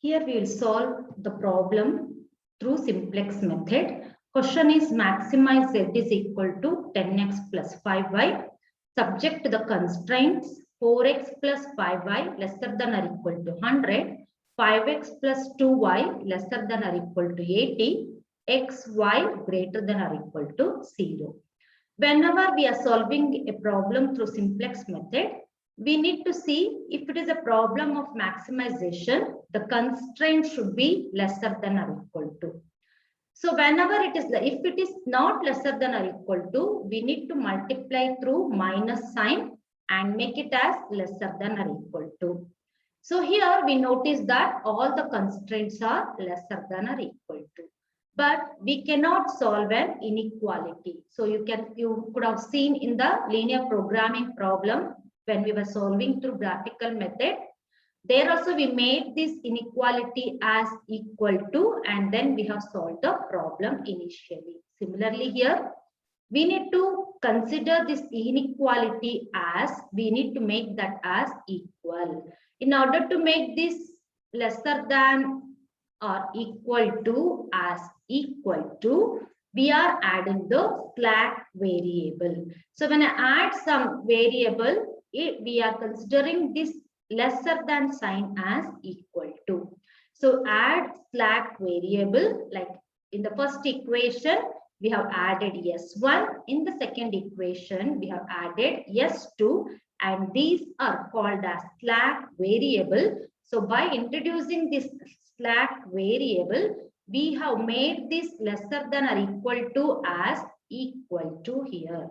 Here we will solve the problem through simplex method. Question is maximize z is equal to 10x plus 5y. Subject to the constraints 4x plus 5y lesser than or equal to 100, 5x plus 2y lesser than or equal to 80, xy greater than or equal to 0. Whenever we are solving a problem through simplex method, we need to see if it is a problem of maximization, the constraint should be lesser than or equal to. So whenever it is, if it is not lesser than or equal to, we need to multiply through minus sign and make it as lesser than or equal to. So here we notice that all the constraints are lesser than or equal to. But we cannot solve an inequality. So you could have seen in the linear programming problem when we were solving through graphical method. There also we made this inequality as equal to, and then we have solved the problem initially. Similarly here, we need to consider this inequality as, we need to make that as equal. In order to make this lesser than or equal to as equal to, we are adding the slack variable. So when I add some variable, we are considering this lesser than sign as equal to. So add slack variable, like in the first equation, we have added S1. In the second equation, we have added S2, and these are called as slack variable. So by introducing this slack variable, we have made this lesser than or equal to as equal to here.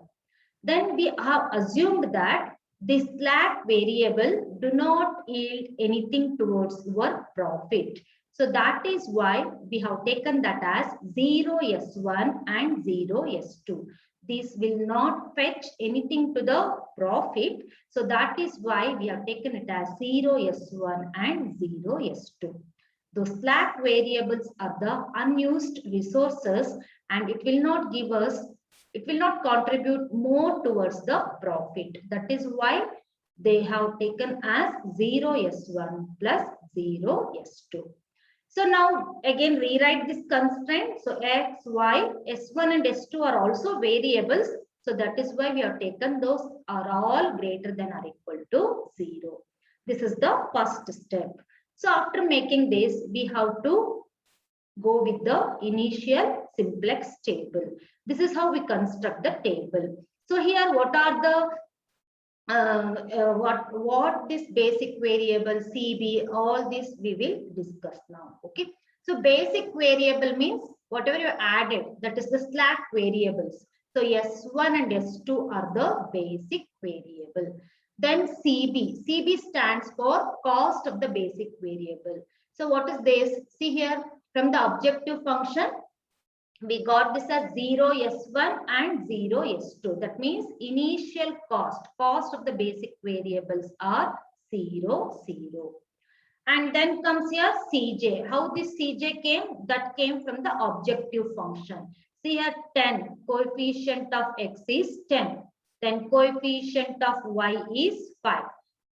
Then we have assumed that this slack variable do not yield anything towards your profit. So that is why we have taken that as 0 S1 and 0 S2. This will not fetch anything to the profit. So that is why we have taken it as 0 S1 and 0 S2. Those slack variables are the unused resources, and it will not give us, it will not contribute more towards the profit. That is why they have taken as 0 S1 plus 0 S2. So now again rewrite this constraint. So x, y, S1 and S2 are also variables. So that is why we have taken those are all greater than or equal to 0. This is the first step. So after making this, we have to go with the initial simplex table. This is how we construct the table. So here, what are the what this basic variable CB, all this we will discuss now. Okay. So basic variable means whatever you added, that is the slack variables. So S1 and S2 are the basic variable. Then CB. CB stands for cost of the basic variable. So what is this? See here, from the objective function, we got this as 0 S1 and 0 S2. That means initial cost of the basic variables are 0, 0. And then comes here Cj. How this Cj came? That came from the objective function. See here 10, coefficient of x is 10. Then coefficient of y is 5.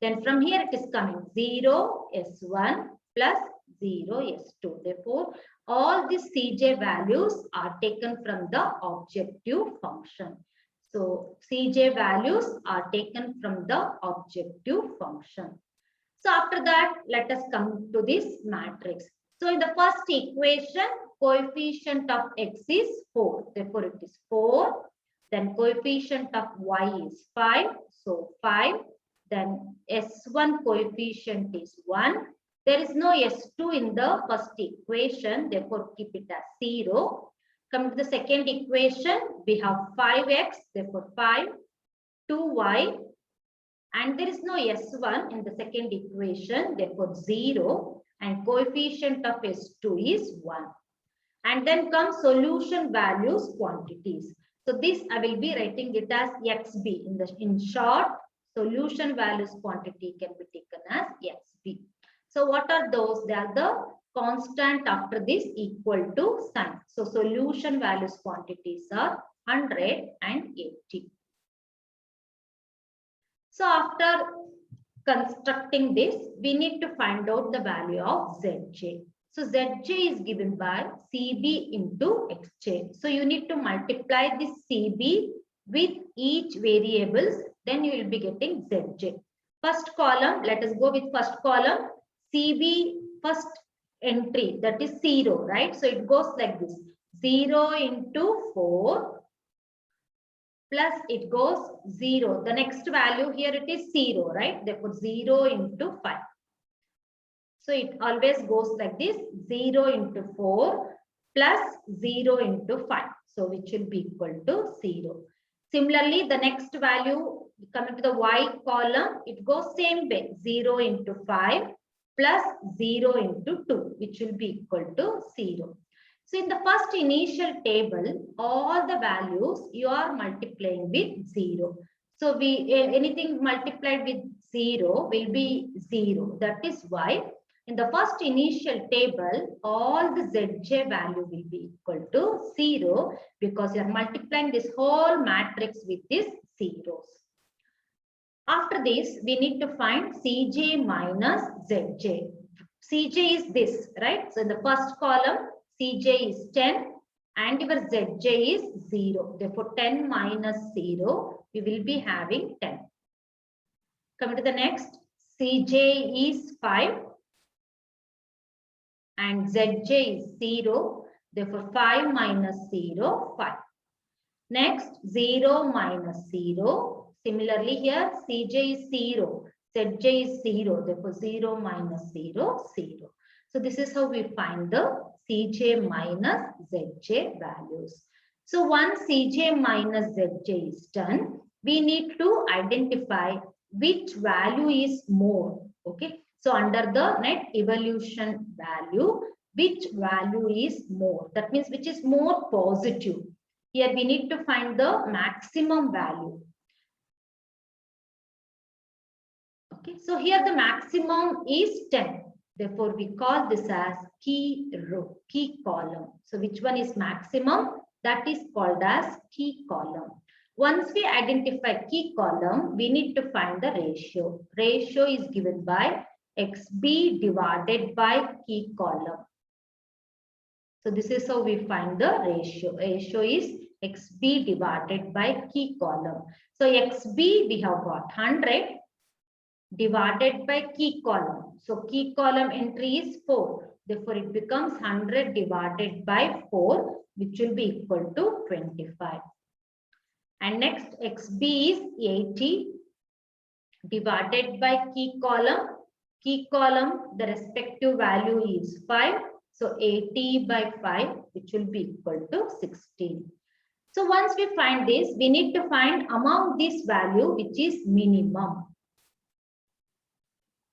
Then from here it is coming 0 S1 plus 0 S2. Therefore, all these Cj values are taken from the objective function. So Cj values are taken from the objective function. So after that, let us come to this matrix. So in the first equation, coefficient of x is 4. Therefore, it is 4. Then coefficient of y is 5. So 5. Then S1 coefficient is 1. There is no S2 in the first equation. Therefore, keep it as 0. Come to the second equation. We have 5x. Therefore, 5. 2y. And there is no S1 in the second equation. Therefore, 0. And coefficient of S2 is 1. And then comes solution values quantities. So this I will be writing it as XB. In short, solution values quantity can be taken as XB. So what are those? They are the constant after this equal to sign. So solution values quantities are 100 and 80. So after constructing this, we need to find out the value of Zj. So Zj is given by Cb into Xj. So you need to multiply this Cb with each variables, then you will be getting Zj. First column, let us go with first column. Cb first entry, that is 0, right? So it goes like this. 0 into 4 plus it goes 0. The next value here it is 0, right? Therefore 0 into 5. So it always goes like this, 0 into 4 plus 0 into 5. So which will be equal to 0. Similarly, the next value coming to the y column, it goes same way, 0 into 5 plus 0 into 2, which will be equal to 0. So in the first initial table, all the values you are multiplying with 0. So anything multiplied with 0 will be 0. That is why in the first initial table, all the Zj value will be equal to 0 because you are multiplying this whole matrix with these zeros. After this, we need to find Cj minus Zj. Cj is this, right? So in the first column, Cj is 10 and your Zj is 0. Therefore, 10 minus 0, we will be having 10. Coming to the next, Cj is 5 and Zj is 0. Therefore, 5 minus 0, 5. Next, 0 minus 0. Similarly, here Cj is 0. Zj is 0. Therefore, 0 minus 0, 0. So this is how we find the Cj minus Zj values. So once Cj minus Zj is done, we need to identify which value is more. Okay. So under the net evolution value, which value is more? That means which is more positive. Here we need to find the maximum value. Okay. So here the maximum is 10. Therefore, we call this as key row, key column. So which one is maximum? That is called as key column. Once we identify key column, we need to find the ratio. Ratio is given by XB divided by key column. So this is how we find the ratio. Ratio is XB divided by key column. So XB we have got 100 divided by key column. So key column entry is 4. Therefore, it becomes 100 divided by 4, which will be equal to 25. And next, XB is 80 divided by key column. Key column, the respective value is 5. So 80 by 5, which will be equal to 16. So once we find this, we need to find among this value, which is minimum.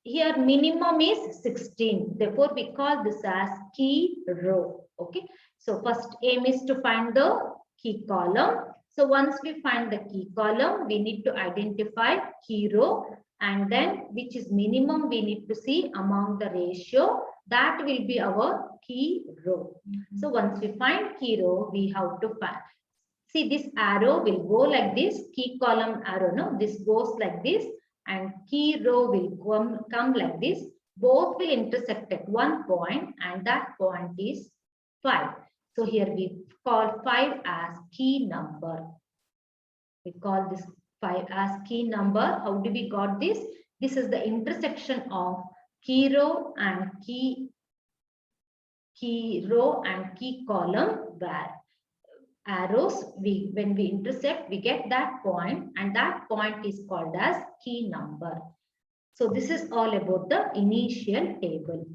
Here minimum is 16. Therefore, we call this as key row. Okay. So first aim is to find the key column. So once we find the key column, we need to identify key row, and then which is minimum we need to see among the ratio. That will be our key row. So once we find key row, we have to find. See, this arrow will go like this. Key column arrow, no, this goes like this. And key row will come like this. Both will intersect at one point, and that point is 5. So here we call 5 as key number. We call this 5 as key number. How do we got this? This is the intersection of key row and key row and key column, where arrows, when we intersect, we get that point, and that point is called as key number. So this is all about the initial table.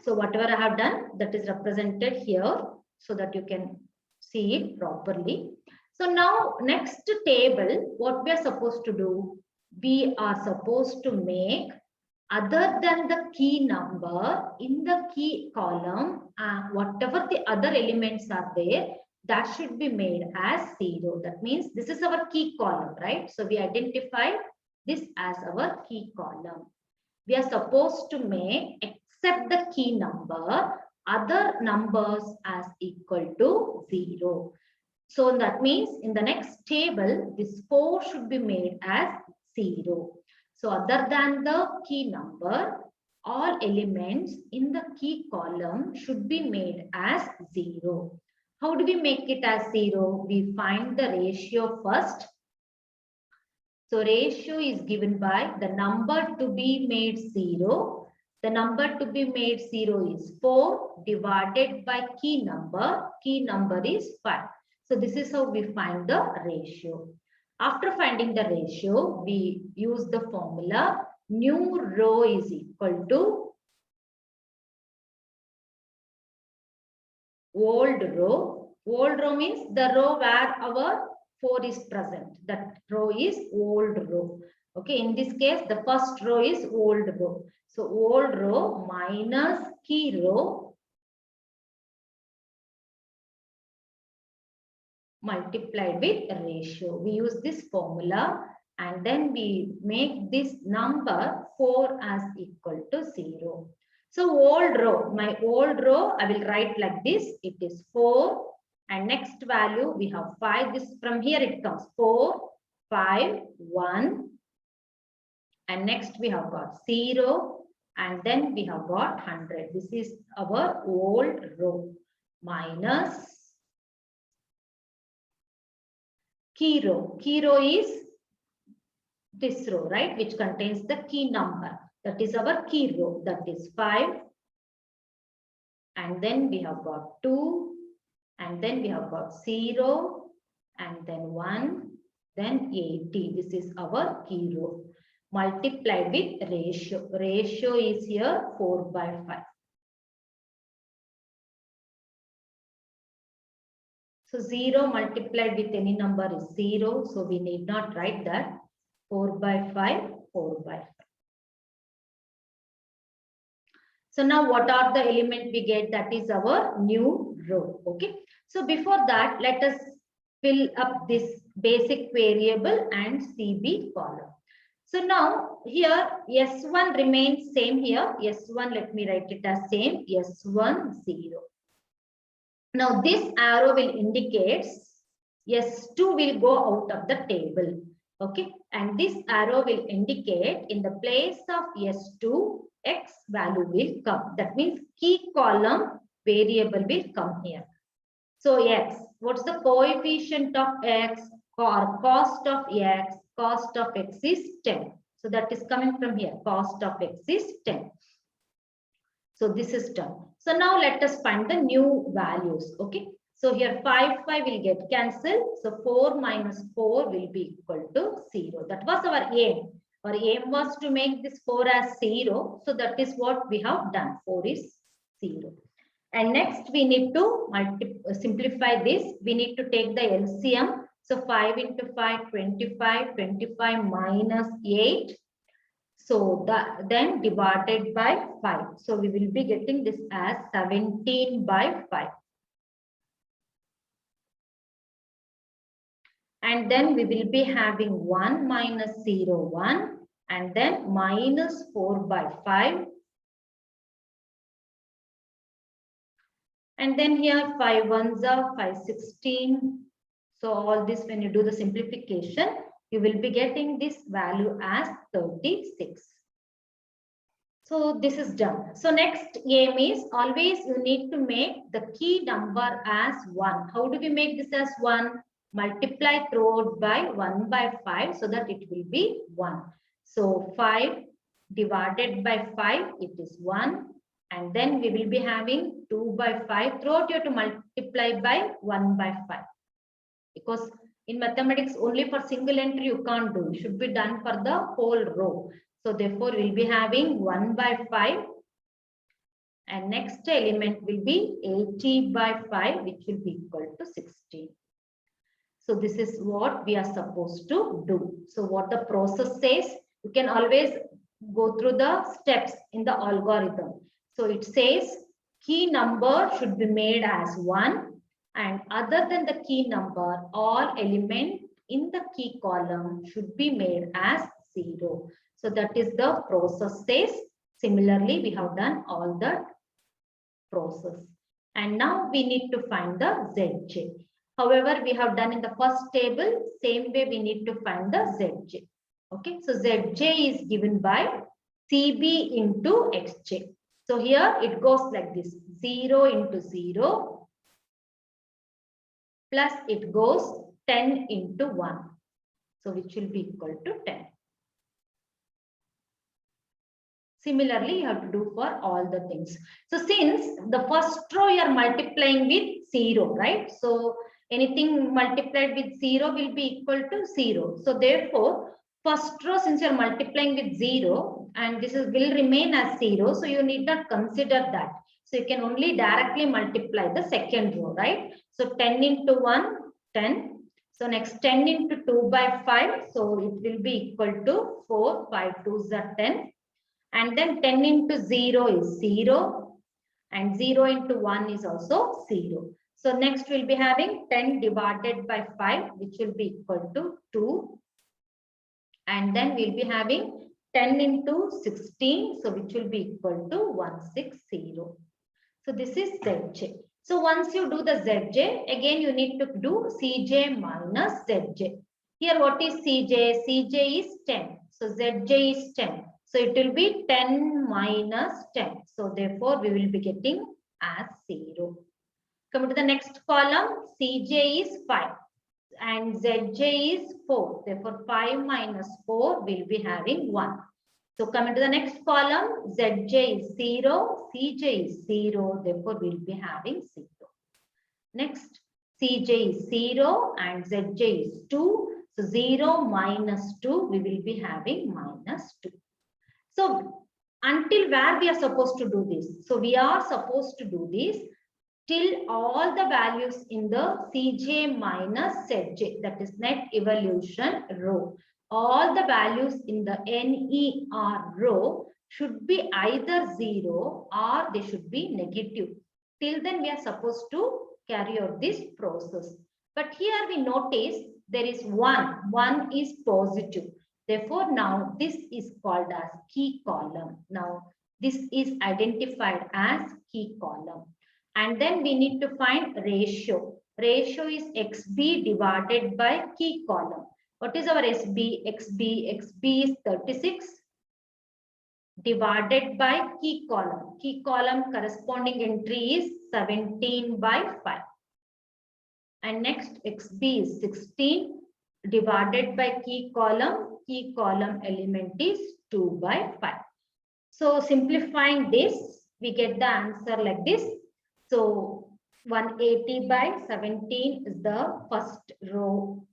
So whatever I have done, that is represented here so that you can see it properly. So now next table, what we are supposed to do, we are supposed to make other than the key number in the key column, whatever the other elements are there, that should be made as 0. That means this is our key column, right? So we identify this as our key column. We are supposed to make, except the key number, other numbers as equal to 0. So that means in the next table, this 4 should be made as 0. So other than the key number, all elements in the key column should be made as 0. How do we make it as 0? We find the ratio first. So ratio is given by the number to be made 0. The number to be made 0 is 4 divided by key number. Key number is 5. So this is how we find the ratio. After finding the ratio, we use the formula new row is equal to old row. Old row means the row where our 4 is present. That row is old row. Okay, in this case, the first row is old row. So old row minus key row multiplied with ratio. We use this formula and then we make this number 4 as equal to 0. So old row, my old row, I will write like this. It is 4 and next value we have 5. This from here it comes 4, 5, 1 and next we have got 0 and then we have got 100. This is our old row minus key row. Key row is this row, right, which contains the key number. That is our key row. That is 5. And then we have got 2. And then we have got 0. And then 1. Then 80. This is our key row. Multiplied with ratio. Ratio is here 4 by 5. So 0 multiplied with any number is 0. So we need not write that. 4 by 5, 4 by 5. So now what are the element we get? That is our new row. Okay. So before that, let us fill up this basic variable and CB column. So now here S1 remains same here. S1, let me write it as same. S1, 0. Now this arrow will indicate S2 will go out of the table. Okay. And this arrow will indicate in the place of S2, X value will come. That means key column variable will come here. So X, what's the coefficient of X or cost of X? Cost of X is 10. So that is coming from here. Cost of X is 10. So this is done. So now let us find the new values. Okay. So here 5 will get cancelled. So 4 minus 4 will be equal to 0. That was our aim. Our aim was to make this 4 as 0. So that is what we have done. 4 is 0. And next we need to simplify this. We need to take the LCM. So 5 into 5, 25. 25 minus 8. So then divided by 5. So we will be getting this as 17 by 5. And then we will be having 1 minus 0, 1. And then minus 4 by 5. And then here 5 ones are 5, 16. So all this, when you do the simplification, you will be getting this value as 36. So this is done. So next aim is always you need to make the key number as 1. How do we make this as 1? Multiply throughout by 1 by 5 so that it will be 1. So 5 divided by 5, it is 1. And then we will be having 2 by 5. Throughout you have to multiply by 1 by 5. Because in mathematics, only for single entry you can't do. It should be done for the whole row. So therefore, we'll be having 1 by 5. And next element will be 80 by 5, which will be equal to 16. So this is what we are supposed to do. So what the process says, you can always go through the steps in the algorithm. So it says key number should be made as 1. And other than the key number, all element in the key column should be made as 0. So that is the process says. Similarly, we have done all the process. And now we need to find the Zj. However, we have done in the first table, same way we need to find the Zj. Okay, so Zj is given by Cb into Xj. So here it goes like this, 0 into 0 plus it goes 10 into 1. So which will be equal to 10. Similarly, you have to do for all the things. So since the first row you are multiplying with 0, right? So anything multiplied with 0 will be equal to 0. So therefore, first row, since you are multiplying with 0 and this is will remain as 0, so you need not consider that. So you can only directly multiply the second row, right? So 10 into 1, 10. So next 10 into 2 by 5. So it will be equal to 4, 5 2s are 10. And then 10 into 0 is 0 and 0 into 1 is also 0. So next we'll be having 10 divided by 5, which will be equal to 2. And then we'll be having 10 into 16, so which will be equal to 160. So this is Zj. So once you do the Zj, again you need to do Cj minus Zj. Here what is Cj? Cj is 10. So Zj is 10. So it will be 10 minus 10. So therefore we will be getting as 0. Come to the next column, Cj is 5 and Zj is 4. Therefore 5 minus 4 will be having 1. So coming to the next column, Zj is 0, Cj is 0, therefore we'll be having 0. Next, Cj is 0 and Zj is 2. So 0 minus 2, we will be having minus 2. So until where we are supposed to do this? So we are supposed to do this till all the values in the Cj minus Zj, that is net evolution row. All the values in the NER row should be either 0 or they should be negative. Till then we are supposed to carry out this process. But here we notice there is 1. 1 is positive. Therefore, now this is called as key column. Now this is identified as key column. And then we need to find ratio. Ratio is XB divided by key column. What is our SB? XB is 36 divided by key column. Key column corresponding entry is 17 by 5. And next XB is 16 divided by key column element is 2 by 5. So simplifying this, we get the answer like this. So 180 by 17 is the first row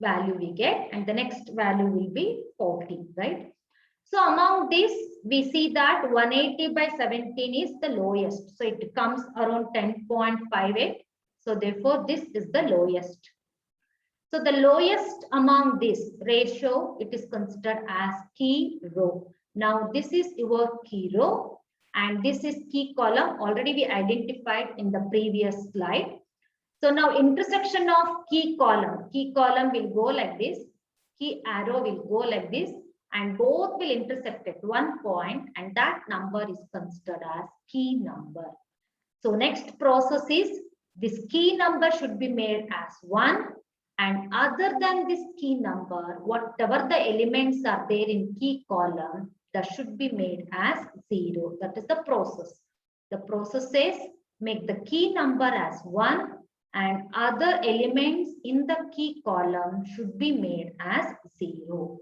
value we get, and the next value will be 40, right? So among this, we see that 180 by 17 is the lowest. So it comes around 10.58. So therefore, this is the lowest. So the lowest among this ratio, it is considered as key row. Now this is your key row and this is key column, already we identified in the previous slide. So now intersection of key column will go like this, key arrow will go like this, and both will intersect at one point, and that number is considered as key number. So next process is this key number should be made as 1. And other than this key number, whatever the elements are there in key column, that should be made as 0. That is the process. The process says make the key number as 1 and other elements in the key column should be made as 0.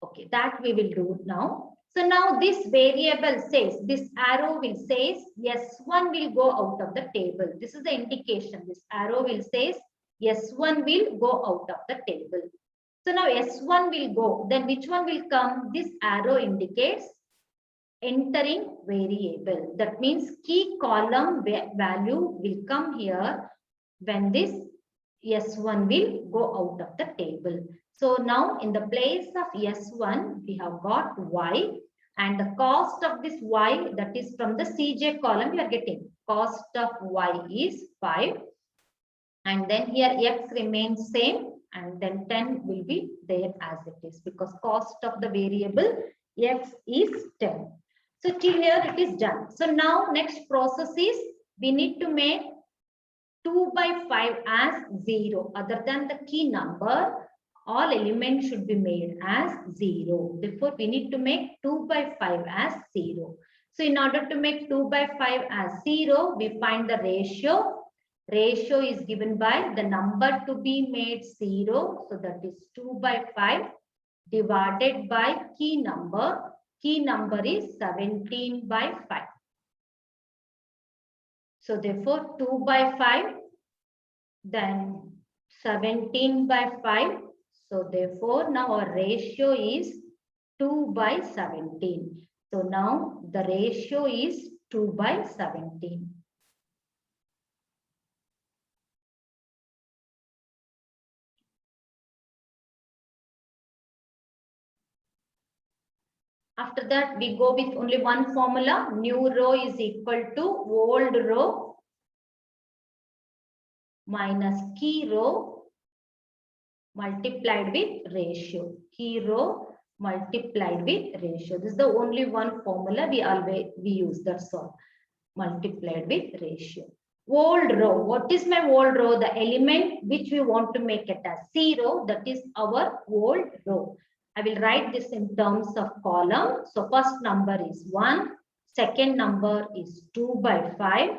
Okay, that we will do now. So now this variable says, this arrow will says S1 will go out of the table. This is the indication. This arrow will says S1 will go out of the table. So now S1 will go, then which one will come? This arrow indicates entering variable. That means key column value will come here when this S1 will go out of the table. So now in the place of S1, we have got Y, and the cost of this Y, that is from the Cj column, we are getting cost of Y is 5. And then here X remains same, and then 10 will be there as it is because cost of the variable X is 10. So till here it is done. So now next process is we need to make 2 by 5 as 0 other than the key number. all elements should be made as 0. Therefore, we need to make 2 by 5 as 0. So in order to make 2 by 5 as 0, we find the ratio. Ratio is given by the number to be made 0. So that is 2 by 5 divided by key number. Key number is 17 by 5. So therefore 2 by 5, then 17 by 5. So therefore now our ratio is 2 by 17. So now the ratio is 2 by 17. After that, we go with only one formula. New row is equal to old row minus key row multiplied with ratio. Key row multiplied with ratio. This is the only one formula we use. That's all. Multiplied with ratio. Old row. What is my old row? The element which we want to make it as 0. That is our old row. I will write this in terms of column. So first number is 1. Second number is 2 by 5.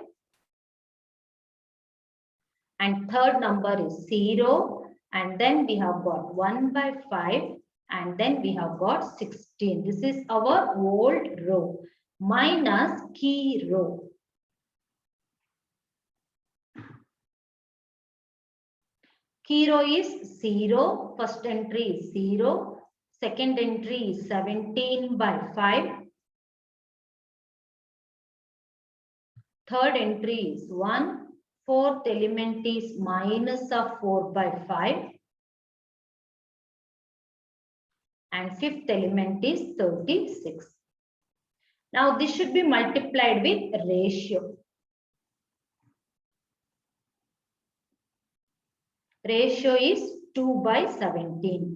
And third number is 0. And then we have got 1 by 5. And then we have got 16. This is our old row minus key row. Key row is 0. First entry is 0. Second entry is 17 by 5. Third entry is 1. Fourth element is minus of 4 by 5. And fifth element is 36. Now this should be multiplied with ratio. Ratio is 2 by 17.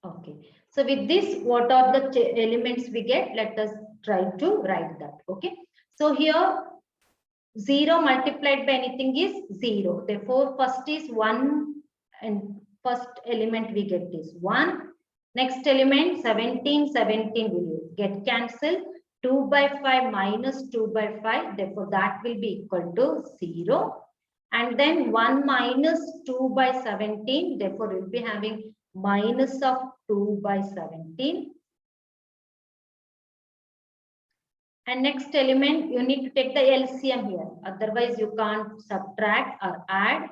Okay, so with this, what are the elements we get? Let us try to write that. Okay, so here 0 multiplied by anything is 0. Therefore, first is 1 and first element we get is 1. Next element 17, 17 will get cancelled. 2 by 5 minus 2 by 5. Therefore, that will be equal to 0. And then 1 minus 2 by 17. Therefore, we will be having minus of 2 by 17. And next element, you need to take the LCM here. Otherwise, you can't subtract or add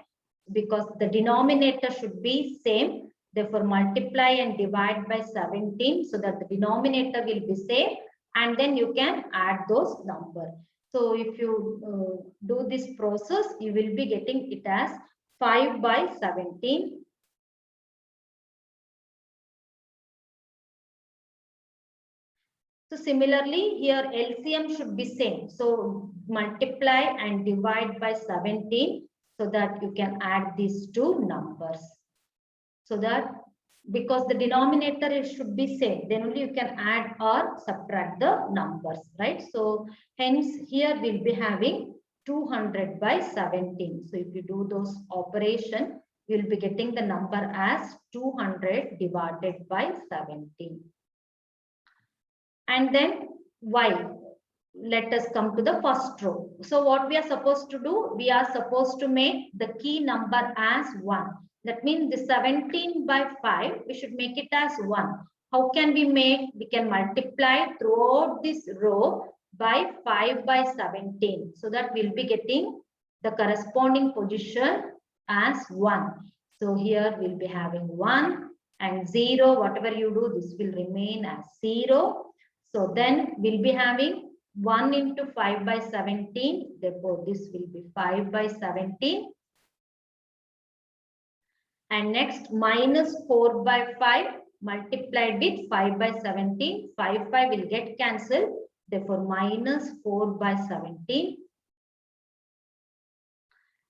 because the denominator should be same. Therefore, multiply and divide by 17 so that the denominator will be same. And then you can add those numbers. So if you do this process, you will be getting it as 5 by 17. So similarly, here LCM should be same. So multiply and divide by 17 so that you can add these two numbers. So that because the denominator should be same, then only you can add or subtract the numbers, right? So hence here we'll be having 200 by 17. So if you do those operation, you'll be getting the number as 200 divided by 17. And then y. Let us come to the first row. So what we are supposed to do? We are supposed to make the key number as 1. That means the 17 by 5, we should make it as 1. How can we make? We can multiply throughout this row by 5 by 17. So that we'll be getting the corresponding position as 1. So here we'll be having 1 and 0. Whatever you do, this will remain as 0. So then we'll be having 1 into 5 by 17. Therefore, this will be 5 by 17. And next minus 4 by 5 multiplied with 5 by 17. 5 will get cancelled. Therefore, minus 4 by 17.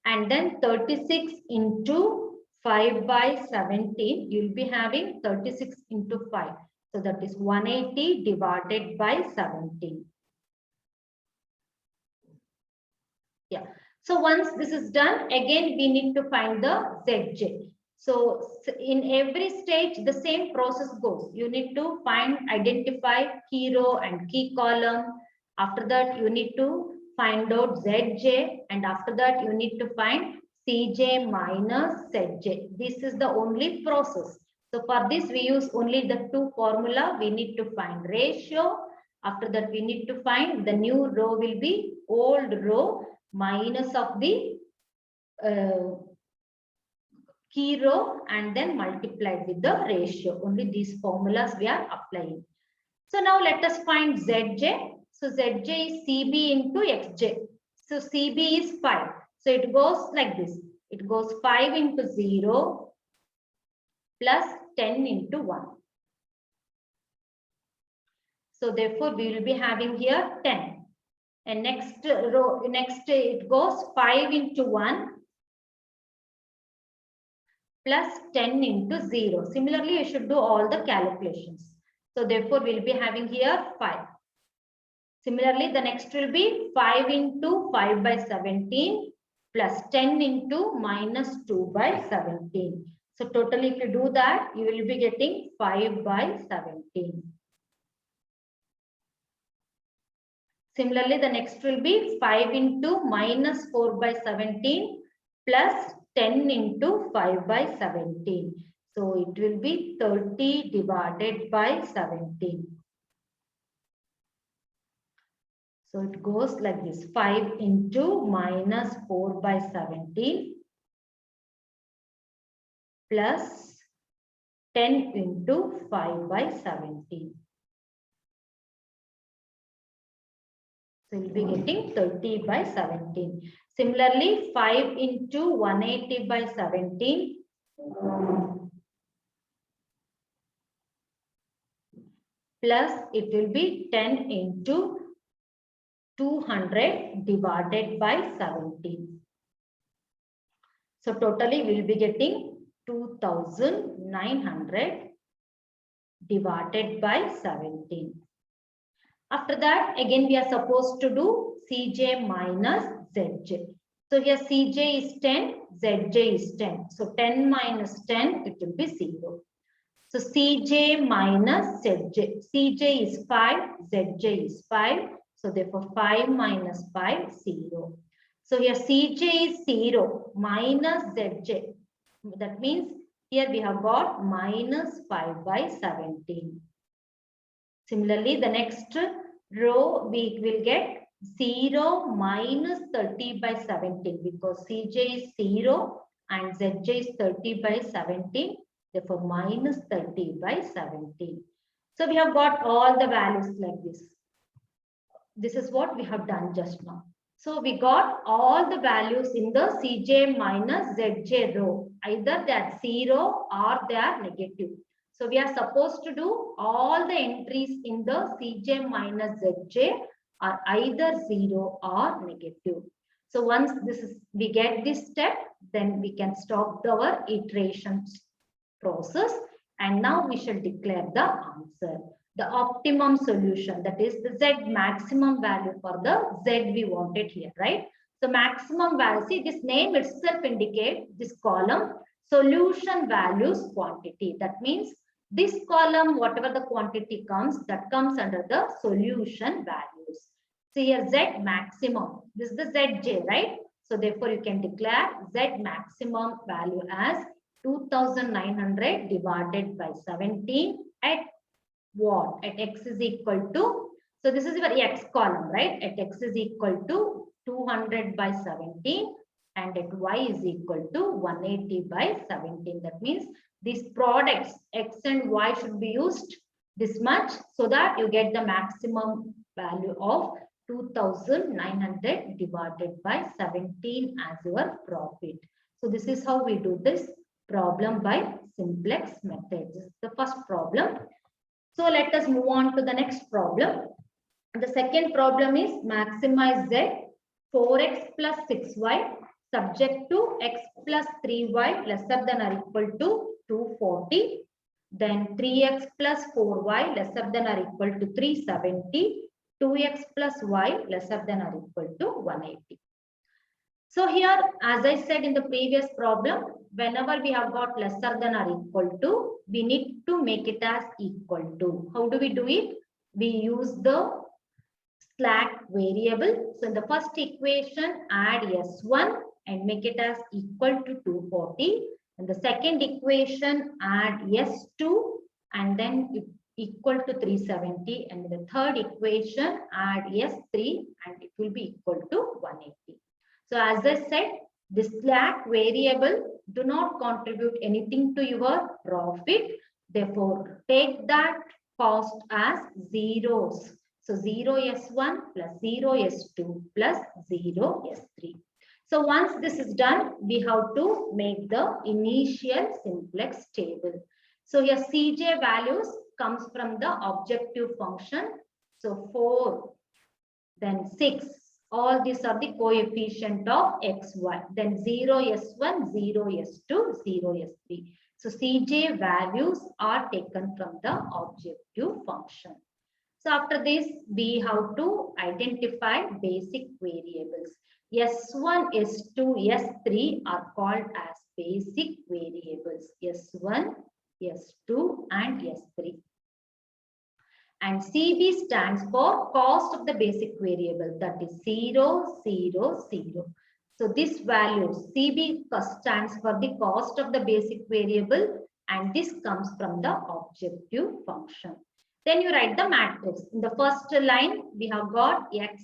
and then 36 into 5 by 17, you'll be having 36 into 5. So that is 180 divided by 17. Yeah. So once this is done, again we need to find the ZJ. So in every stage, the same process goes. You need to identify key row and key column. After that, you need to find out ZJ, and after that, you need to find CJ minus ZJ. This is the only process. So for this, we use only the two formula. We need to find ratio. After that, we need to find the new row will be old row minus of the key row and then multiplied with the ratio. Only these formulas we are applying. So now let us find ZJ. So ZJ is CB into XJ. So CB is 5. So it goes like this. It goes 5 into 0 plus 10 into 1. So therefore we will be having here 10. And next row, it goes 5 into 1 plus 10 into 0. Similarly, you should do all the calculations. So therefore, we'll be having here 5. Similarly, the next will be 5 into 5 by 17 plus 10 into minus 2 by 17. So totally, if you do that, you will be getting 5 by 17. Similarly, the next will be 5 into minus 4 by 17 plus 10 into 5 by 17. So it will be 30 divided by 17. So it goes like this, 5 into minus 4 by 17 plus 10 into 5 by 17. So we'll be getting 30 by 17. Similarly, 5 into 180 by 17 plus it will be 10 into 200 divided by 17. So totally we'll be getting 2900 divided by 17. After that, again we are supposed to do CJ minus ZJ. So here CJ is 10, ZJ is 10. So 10 minus 10, it will be 0. So CJ minus ZJ. CJ is 5, ZJ is 5. So therefore 5 minus 5, 0. So here CJ is 0 minus ZJ. That means here we have got minus 5 by 17. Similarly, the next row we will get 0 minus 30 by 17 because CJ is 0 and ZJ is 30 by 17. Therefore, minus 30 by 17. So we have got all the values like this. This is what we have done just now. So we got all the values in the CJ minus ZJ row. Either they are 0 or they are negative. So we are supposed to do all the entries in the CJ minus ZJ are either 0 or negative. So once we get this step, then we can stop our iterations process. And now we shall declare the answer. The optimum solution, that is the Z maximum value for the Z we wanted here, right? So maximum value, see this name itself indicates this column, solution values quantity. That means this column, whatever the quantity comes, that comes under the solution values. So here Z maximum, this is the ZJ, right? So therefore you can declare Z maximum value as 2900 divided by 17 at what? At x is equal to, so this is your x column, right? At x is equal to 200 by 17 and at y is equal to 180 by 17. That means these products x and y should be used this much so that you get the maximum value of 2900 divided by 17 as your profit. So this is how we do this problem by simplex method. This is the first problem. So let us move on to the next problem. The second problem is maximize Z 4x plus 6y subject to x plus 3y lesser than or equal to 240. Then 3x plus 4y lesser than or equal to 370. 2x plus y lesser than or equal to 180. So here, as I said in the previous problem, whenever we have got lesser than or equal to, we need to make it as equal to. How do we do it? We use the slack variable. So in the first equation, add S1 and make it as equal to 240. In the second equation, add S2 and then equal to 370. And in the third equation, add S3 and it will be equal to 180. So as I said, the slack variable do not contribute anything to your profit. Therefore, take that cost as zeros. So 0 S1 plus 0 S2 plus 0 S3. So once this is done, we have to make the initial simplex table. So your Cj values comes from the objective function. So 4, then 6. All these are the coefficient of xy. Then 0 S1, 0 S2, 0 S3. So Cj values are taken from the objective function. So after this, we have to identify basic variables. S1, S2, S3 are called as basic variables. S1, S2 and S3. And CB stands for cost of the basic variable, that is 0, 0, 0. So this value CB stands for the cost of the basic variable and this comes from the objective function. Then you write the matrix. In the first line, we have got x,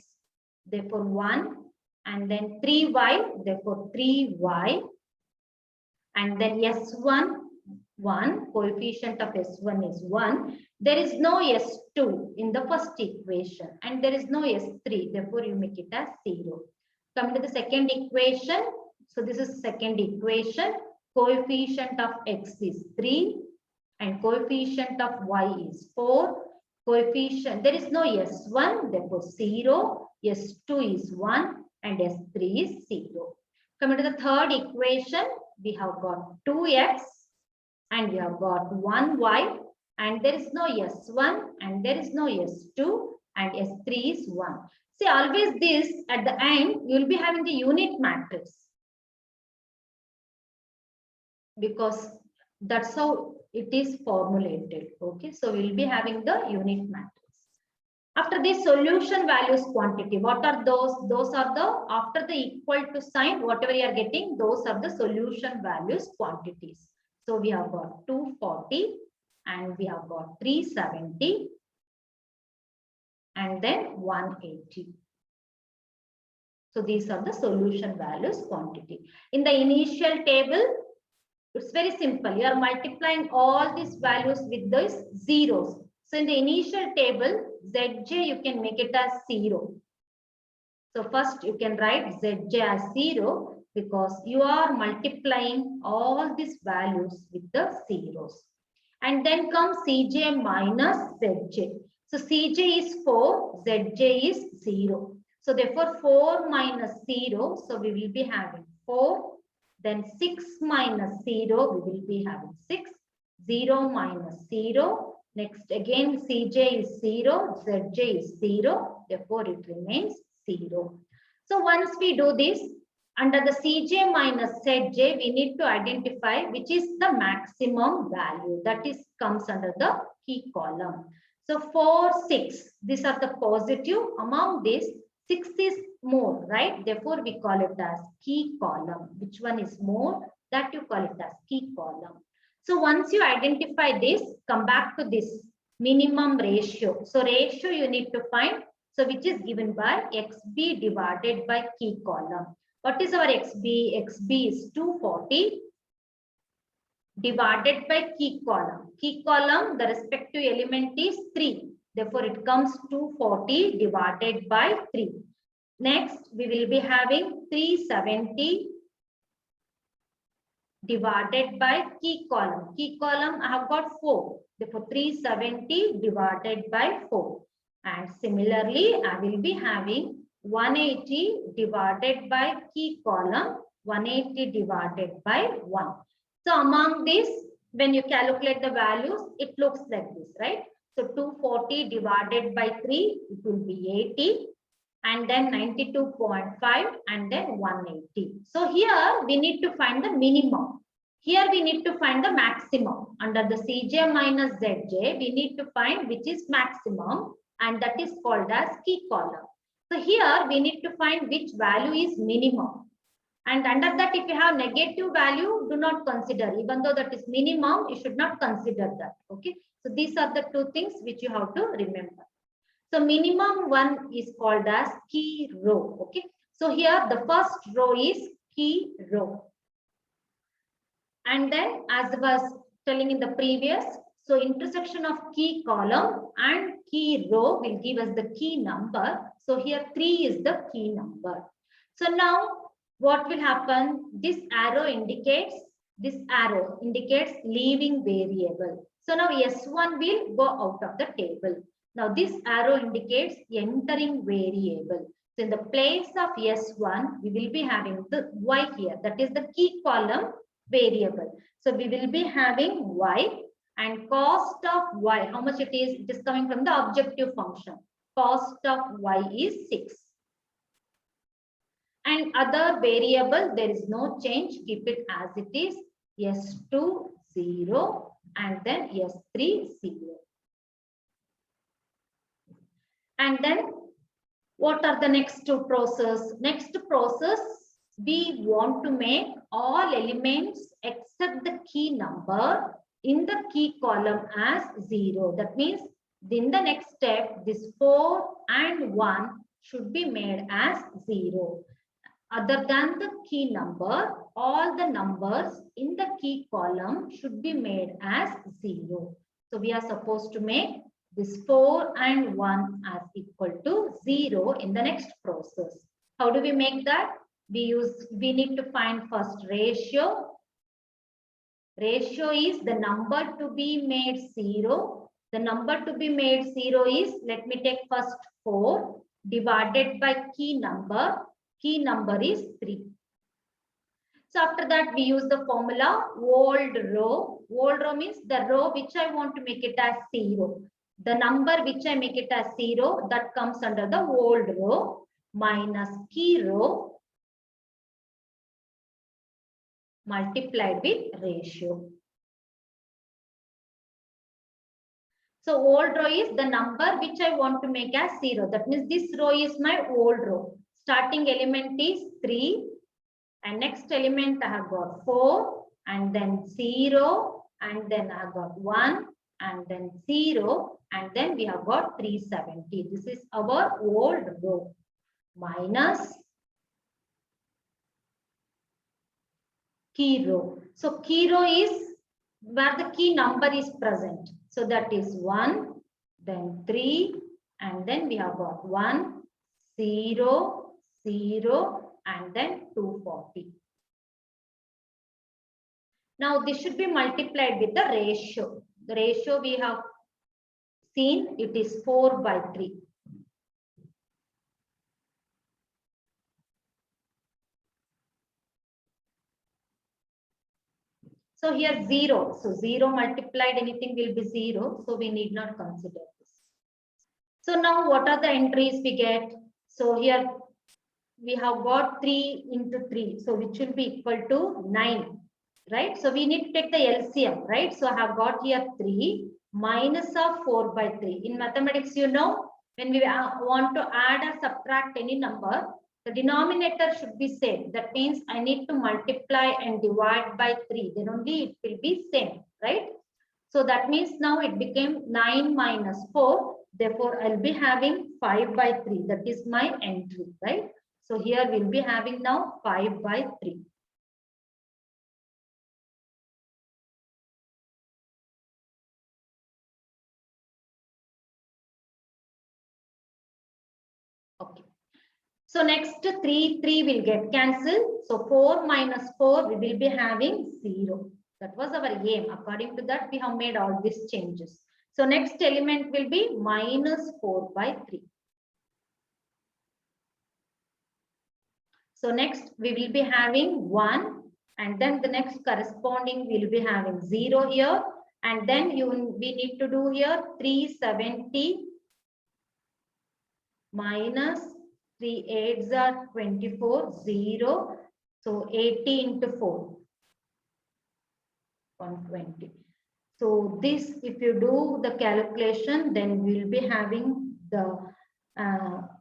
therefore 1, and then 3y, therefore 3y, and then S1, 1, coefficient of S1 is 1. There is no S2 in the first equation, and there is no S3, therefore you make it as 0. Come to the second equation. So this is second equation. Coefficient of x is 3. And coefficient of y is 4. Coefficient, there is no S1, therefore 0. S2 is 1 and S3 is 0. Coming to the third equation, we have got 2x and we have got 1y and there is no S1 and there is no S2 and S3 is 1. See, always this at the end, you will be having the unit matrix because that's how it is formulated. Okay, so we'll be having the unit matrix. After this, solution values quantity. What are those? Those are the, after the equal to sign, whatever you are getting, those are the solution values quantities. So we have got 240 and we have got 370 and then 180. So these are the solution values quantity. In the initial table, it's very simple. You are multiplying all these values with these zeros. So in the initial table, Zj you can make it as 0. So first you can write Zj as 0 because you are multiplying all these values with the zeros. And then comes Cj minus Zj. So Cj is 4, Zj is 0. So therefore 4 minus 0, so we will be having 4. Then 6 minus 0, we will be having 6. 0 minus 0. Next again, Cj is 0, Zj is 0. Therefore, it remains 0. So once we do this, under the Cj minus Zj, we need to identify which is the maximum value. That is comes under the key column. So 4, 6, these are the positive. Among these, 6 is more, right? Therefore, we call it as key column. Which one is more? That you call it as key column. So once you identify this, come back to this minimum ratio. So ratio you need to find. So which is given by XB divided by key column. What is our XB? XB is 240 divided by key column. Key column, the respective element is 3. Therefore, it comes 240 divided by 3. Next, we will be having 370 divided by key column. Key column, I have got 4. Therefore, 370 divided by 4. And similarly, I will be having 180 divided by key column. 180 divided by 1. So among these, when you calculate the values, it looks like this, right? So 240 divided by 3, it will be 80, and then 92.5, and then 180. So here we need to find the minimum. Here we need to find the maximum. Under the Cj minus Zj, we need to find which is maximum, and that is called as key column. So here we need to find which value is minimum. And under that, if you have negative value, do not consider. Even though that is minimum, you should not consider that. Okay. So these are the two things which you have to remember. So minimum one is called as key row. Okay. So here the first row is key row. And then as I was telling in the previous, so intersection of key column and key row will give us the key number. So here 3 is the key number. So now what will happen? This arrow indicates leaving variable. So now S1 will go out of the table. Now this arrow indicates entering variable. So in the place of S1, we will be having the Y here. That is the key column variable. So we will be having Y, and cost of Y, how much it is? It is coming from the objective function. Cost of Y is 6. And other variable, there is no change. Keep it as it is. S2 0 and then S3 0. And then what are the next two process? Next process, we want to make all elements except the key number in the key column as 0. That means in the next step, this 4 and 1 should be made as 0. Other than the key number, all the numbers in the key column should be made as 0. So we are supposed to make this 4 and 1 as equal to 0 in the next process. How do we make that? We need to find first ratio. Ratio is the number to be made 0. The number to be made 0 is, let me take first 4 divided by key number. Key number is 3. So after that, we use the formula old row. Old row means the row which I want to make it as 0. The number which I make it as 0, that comes under the old row, minus key row multiplied with ratio. So old row is the number which I want to make as 0. That means this row is my old row. Starting element is 3, and next element I have got 4, and then 0, and then I have got 1, and then 0, and then we have got 370. This is our old row, minus key row. So key row is where the key number is present. So that is 1, then 3, and then we have got 1, 0, 0, and then 240. Now this should be multiplied with the ratio. The ratio we have seen, it is 4 by 3. So here 0. So 0 multiplied anything will be 0. So we need not consider this. So now what are the entries we get? So here we have got 3 into 3. So which will be equal to 9. Right? So we need to take the LCM. Right? So I have got here 3 minus of 4 by 3. In mathematics, you know, when we want to add or subtract any number, the denominator should be same. That means I need to multiply and divide by 3. Then only it will be same, right? So that means now it became 9 minus 4. Therefore, I'll be having 5 by 3. That is my entry, right? So here we'll be having now 5 by 3. Okay. So next 3 will get cancelled. So 4 minus 4, we will be having 0. That was our aim. According to that, we have made all these changes. So next element will be minus 4 by 3. So next we will be having 1, and then the next corresponding we will be having 0 here, and then we need to do here 370 minus 3 8s are 24, 0. So 80 into 4, 120. So this, if you do the calculation, then we will be having the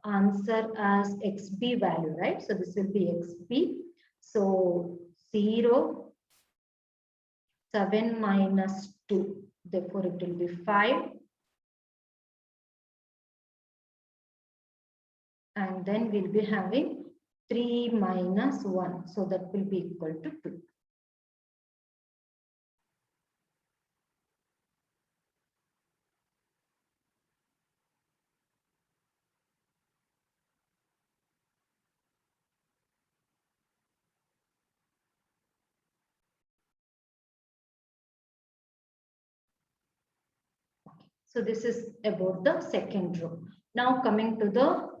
answer as XB value, right? So this will be XB. So 0, 7 minus 2, therefore it will be 5. And then we'll be having 3 minus 1, so that will be equal to 2. So this is about the second row. Now coming to the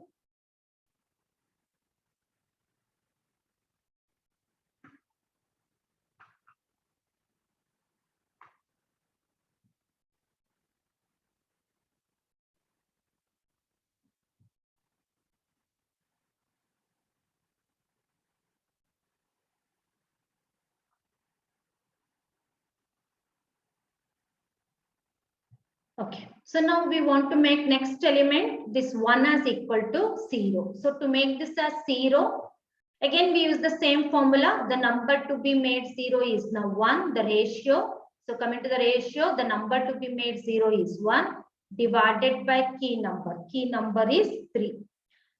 okay. So now we want to make next element this 1 as equal to 0. So to make this as 0, again we use the same formula. The number to be made 0 is now 1, the ratio. So coming to the ratio, the number to be made 0 is 1 divided by key number. Key number is 3.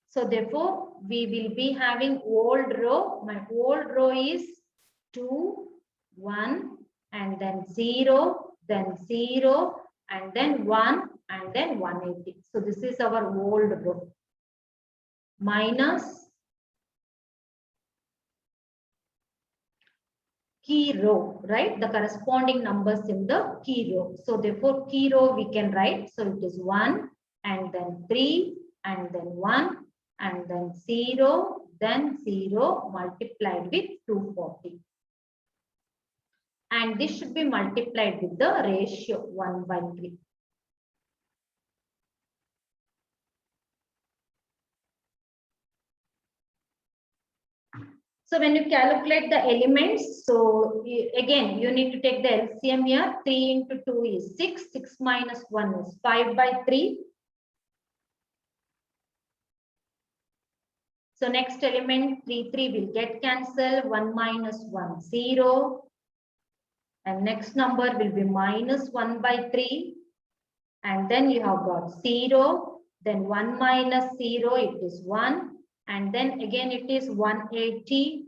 So therefore, we will be having old row. My old row is 2, 1, and then 0, then 0, and then 1, and then 180. So this is our old row. Minus key row, right? The corresponding numbers in the key row. So therefore, key row we can write. So it is 1, and then 3, and then 1, and then 0, then 0 multiplied with 240. And this should be multiplied with the ratio 1 by 3. So when you calculate the elements, so again, you need to take the LCM here. 3 into 2 is 6. 6 minus 1 is 5 by 3. So next element 3 will get cancelled. 1 minus 1 0, and next number will be minus 1 by 3, and then you have got 0, then 1 minus 0, it is 1, and then again it is 180,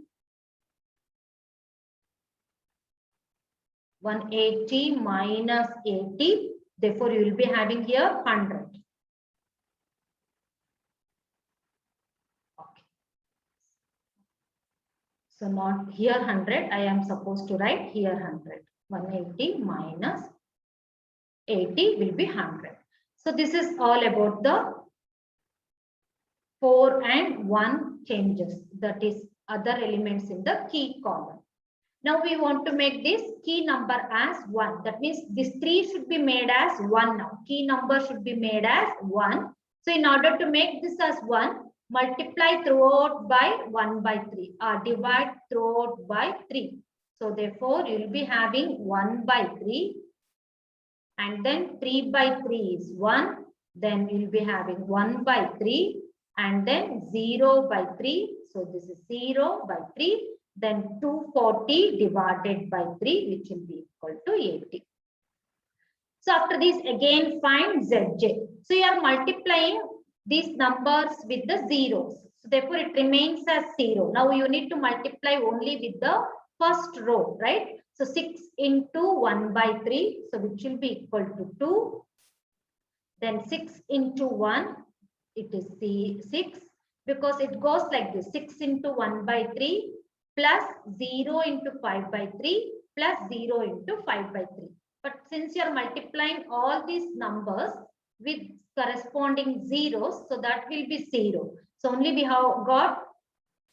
180 minus 80, therefore you will be having here 100. So not here 100, I am supposed to write here 100. 180 minus 80 will be 100. So this is all about the 4 and 1 changes, that is other elements in the key column. Now we want to make this key number as 1. That means this 3 should be made as 1 now. Key number should be made as 1. So in order to make this as 1, multiply throughout by 1 by 3 or divide throughout by 3. So therefore you will be having 1 by 3, and then 3 by 3 is 1. Then we will be having 1 by 3, and then 0 by 3. So this is 0 by 3. Then 240 divided by 3, which will be equal to 80. So after this, again find Zj. So you are multiplying these numbers with the zeros. So therefore, it remains as 0. Now you need to multiply only with the first row, right? So 6 into 1 by 3, so which will be equal to 2. Then 6 into 1, it is 6, because it goes like this: 6 into 1 by 3 plus 0 into 5 by 3 plus 0 into 5 by 3. But since you are multiplying all these numbers with corresponding zeros, so that will be 0. So only we have got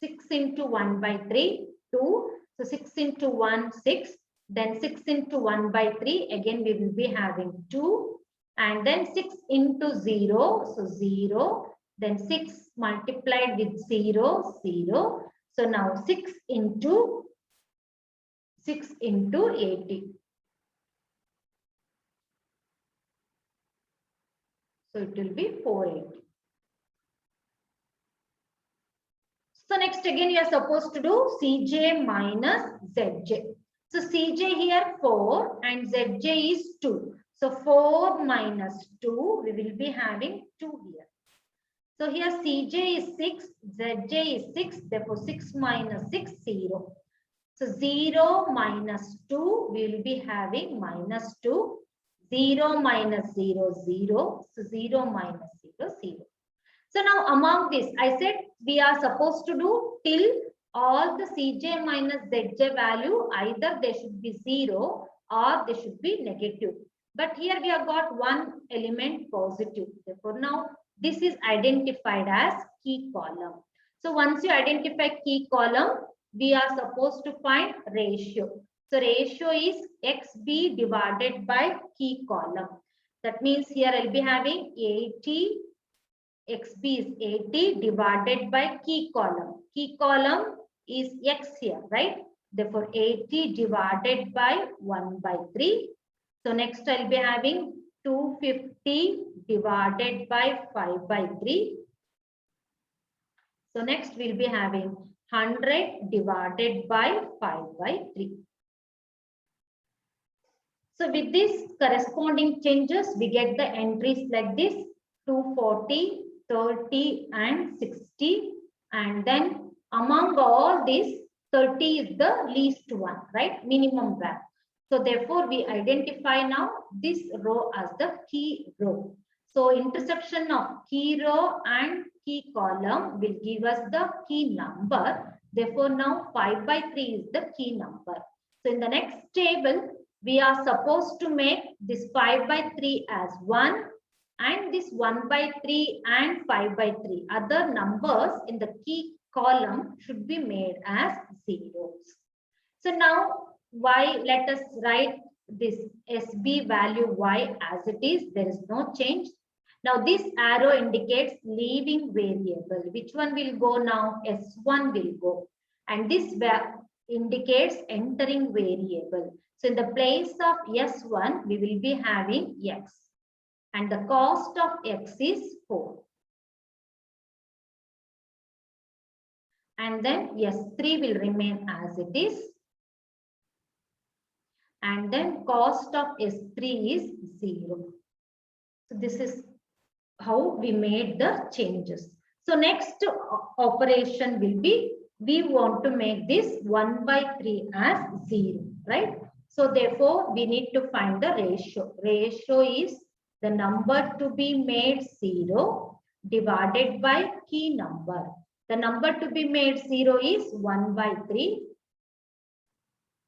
6 into 1 by 3, 2. So 6 into 1, 6. Then 6 into 1 by 3. Again, we will be having 2. And then 6 into 0. So 0. Then 6 multiplied with 0, 0. So now 6 into 80. So it will be 480. So next again you are supposed to do Cj minus Zj. So Cj here 4 and Zj is 2. So 4 minus 2, we will be having 2 here. So here Cj is 6, Zj is 6, therefore 6 minus 6, 0. So 0 minus 2, we will be having minus 2. 0 minus 0, 0. So 0 minus 0, 0. So now among this, I said we are supposed to do till all the Cj minus Zj value, either they should be 0 or they should be negative. But here we have got one element positive. Therefore now this is identified as key column. So once you identify key column, we are supposed to find ratio. So ratio is xb divided by key column. That means here I'll be having 80. XB is 80 divided by key column. Key column is X here, right? Therefore, 80 divided by 1 by 3. So next I'll be having 250 divided by 5 by 3. So next we'll be having 100 divided by 5 by 3. So with these corresponding changes, we get the entries like this: 240, 30 and 60, and then among all these 30 is the least one, right? Minimum value. So therefore we identify now this row as the key row. So intersection of key row and key column will give us the key number. Therefore now 5 by 3 is the key number. So in the next table, we are supposed to make this 5 by 3 as 1 and this 1 by 3 and 5 by 3. Other numbers in the key column should be made as zeros. So now y, let us write this SB value y as it is. There is no change. Now this arrow indicates leaving variable. Which one will go now? S1 will go. And this indicates entering variable. So in the place of S1, we will be having X. And the cost of X is 4. And then S3 will remain as it is. And then cost of S3 is 0. So this is how we made the changes. So next operation will be, we want to make this 1 by 3 as 0, right? So therefore, we need to find the ratio. Ratio is the number to be made 0 divided by key number. The number to be made 0 is 1 by 3.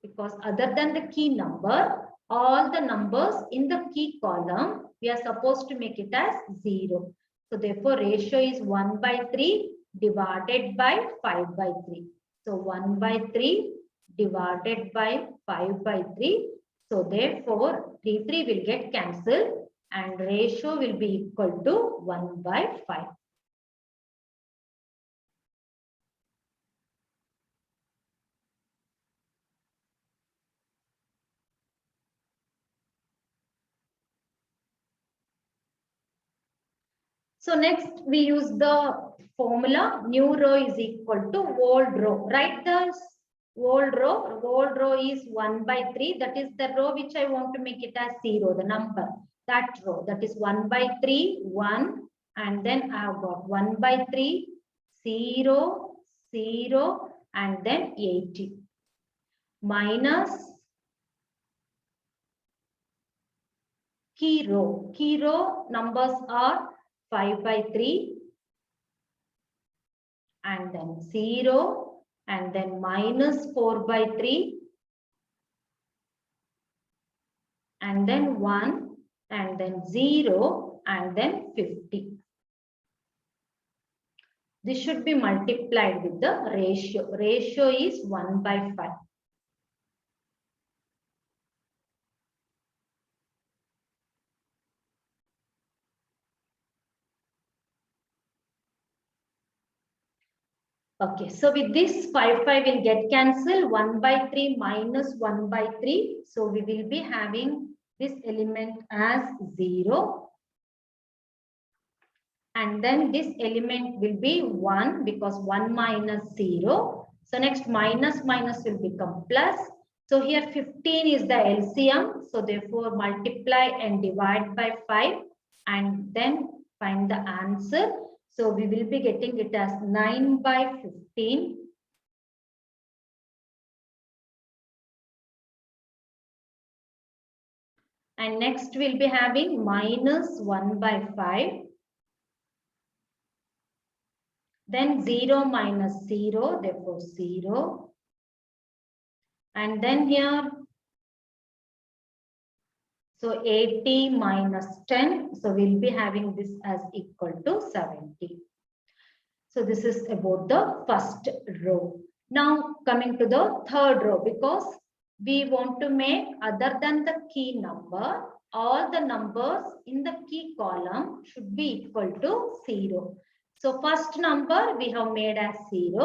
Because other than the key number, all the numbers in the key column, we are supposed to make it as 0. So therefore, ratio is 1 by 3 divided by 5 by 3. So 1 by 3 divided by 5 by 3. So therefore, 3 will get cancelled and ratio will be equal to 1 by 5. So next we use the formula new row is equal to old row. Write the old row. Old row is 1 by 3. That is the row which I want to make it as 0, the number. That row, that is 1 by 3, 1. And then I have got 1 by 3, 0, 0, and then 80. Minus key row. Key row numbers are 5 by 3 and then 0 and then minus 4 by 3 and then 1 and then 0 and then 50. This should be multiplied with the ratio. Ratio is 1/5. Okay, so with this 5 will get cancelled. 1/3 minus 1/3. So we will be having this element as 0. And then this element will be 1 because 1 minus 0. So next minus minus will become plus. So here 15 is the LCM. So therefore multiply and divide by 5 and then find the answer. So we will be getting it as 9/15. And next we'll be having minus 1/5. Then 0 minus 0, therefore 0. And then here, so 80 minus 10. So we'll be having this as equal to 70. So this is about the first row. Now coming to the third row, because we want to make other than the key number, all the numbers in the key column should be equal to 0. So first number we have made as 0.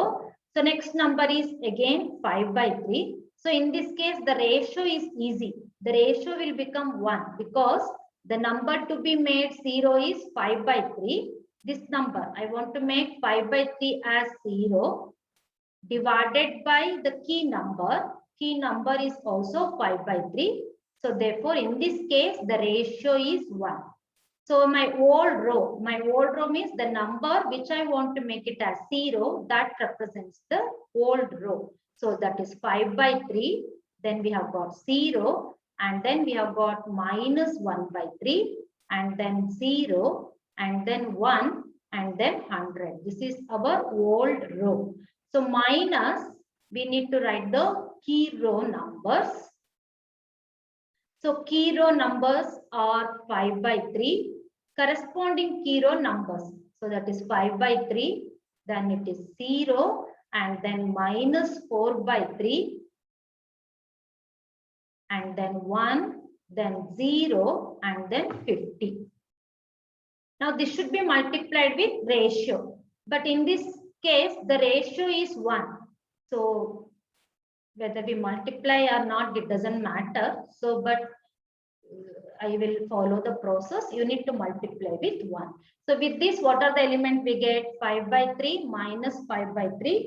So next number is again 5/3. So in this case, the ratio is easy. The ratio will become 1 because the number to be made 0 is 5/3. This number, I want to make 5/3 as 0 divided by the key number. Key number is also 5/3. So therefore, in this case, the ratio is 1. So my old row means the number which I want to make it as 0, that represents the old row. So that is 5/3. Then we have got 0. And then we have got minus 1/3. And then 0. And then 1. And then 100. This is our old row. So minus, we need to write the key row numbers. So key row numbers are 5/3. Corresponding key row numbers. So that is 5/3. Then it is 0. And then minus 4/3. And then 1. Then 0. And then 50. Now this should be multiplied with ratio. But in this case, the ratio is 1. So whether we multiply or not, it doesn't matter. So, but I will follow the process. You need to multiply with 1. So with this, what are the elements we get? 5/3 minus 5/3.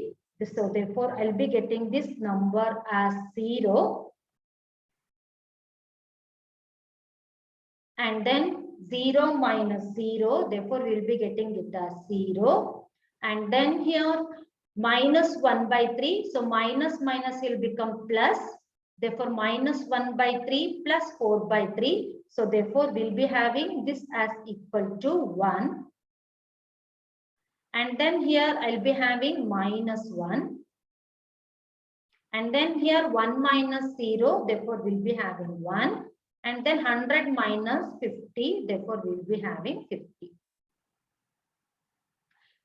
So therefore, I'll be getting this number as 0. And then 0 minus 0. Therefore, we'll be getting it as 0. And then here, minus 1/3. So minus minus will become plus. Therefore, minus 1/3 plus 4/3. So therefore, we'll be having this as equal to 1. And then here, I'll be having minus 1. And then here, 1 minus 0. Therefore, we'll be having 1. And then 100 minus 50. Therefore, we'll be having 50.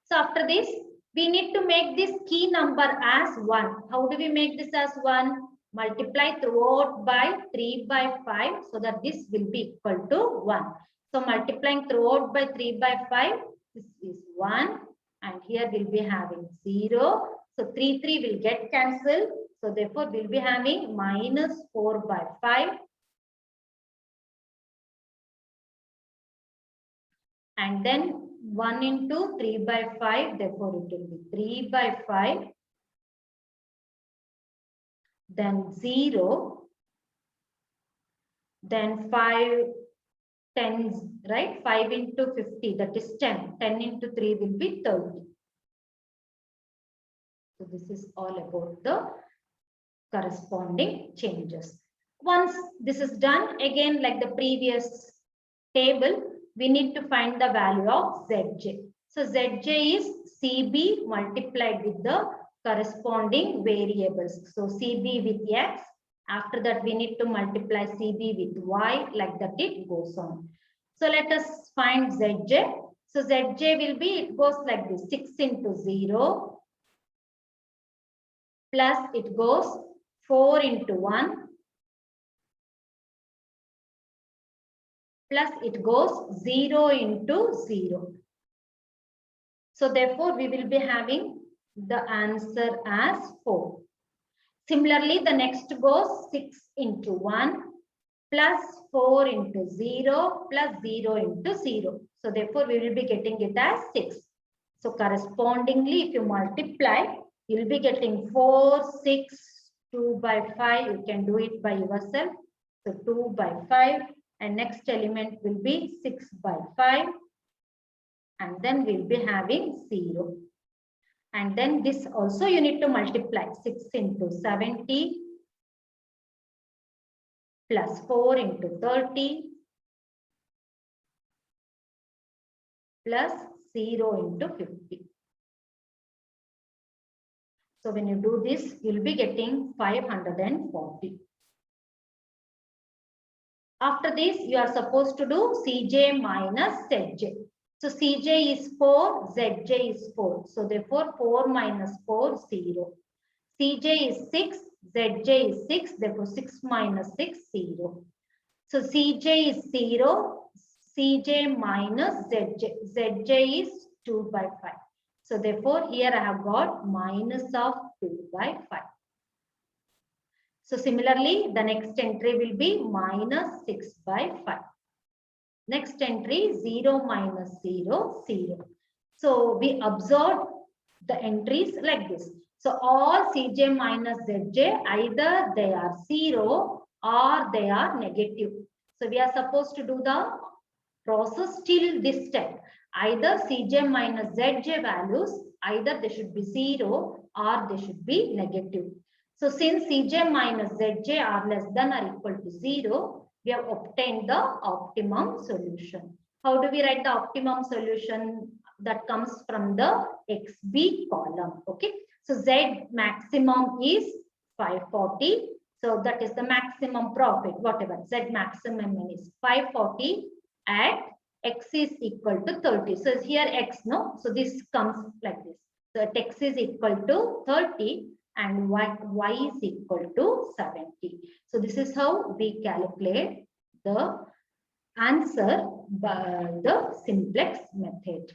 So after this, we need to make this key number as 1. How do we make this as 1? Multiply throughout by 3/5 so that this will be equal to 1. So multiplying throughout by 3/5, this is 1. And here we'll be having 0. So 3 will get cancelled. So therefore, we'll be having minus 4/5. And then 1 into 3/5, therefore it will be 3/5. Then 0. Then 5 tens, right? 5 into 50, that is 10. 10 into 3 will be 30. So this is all about the corresponding changes. Once this is done, again, like the previous table, we need to find the value of Zj. So Zj is CB multiplied with the corresponding variables. So CB with X. After that, we need to multiply CB with Y, like that it goes on. So let us find Zj. So Zj will be, it goes like this, 6 into 0 plus it goes 4 into 1 plus it goes 0 into 0. So therefore, we will be having the answer as 4. Similarly, the next goes 6 into 1 plus 4 into 0 plus 0 into 0. So therefore, we will be getting it as 6. So correspondingly, if you multiply, you will be getting 4, 6, 2 by 5. You can do it by yourself. So 2 by 5. And next element will be 6 by 5. And then we'll be having 0. And then this also you need to multiply 6 into 70 plus 4 into 30 plus 0 into 50. So when you do this, you'll be getting 540. After this, you are supposed to do Cj minus Zj. So Cj is 4, Zj is 4. So therefore 4 minus 4, 0. Cj is 6, Zj is 6. Therefore 6 minus 6, 0. So Cj is 0, Cj minus Zj. Zj is 2 by 5. So therefore here I have got minus of 2 by 5. So similarly, the next entry will be minus 6 by 5. Next entry 0 minus 0, 0. So we observe the entries like this. So all Cj minus Zj, either they are 0 or they are negative. So we are supposed to do the process till this step. Either Cj minus Zj values, either they should be 0 or they should be negative. So since Cj minus Zj are less than or equal to 0, we have obtained the optimum solution. How do we write the optimum solution? That comes from the XB column. Okay. So Z maximum is 540. So that is the maximum profit, whatever. Z maximum is 540 at X is equal to 30. So here X, no. So this comes like this. So at X is equal to 30 and Y is equal to 70. So this is how we calculate the answer by the simplex method.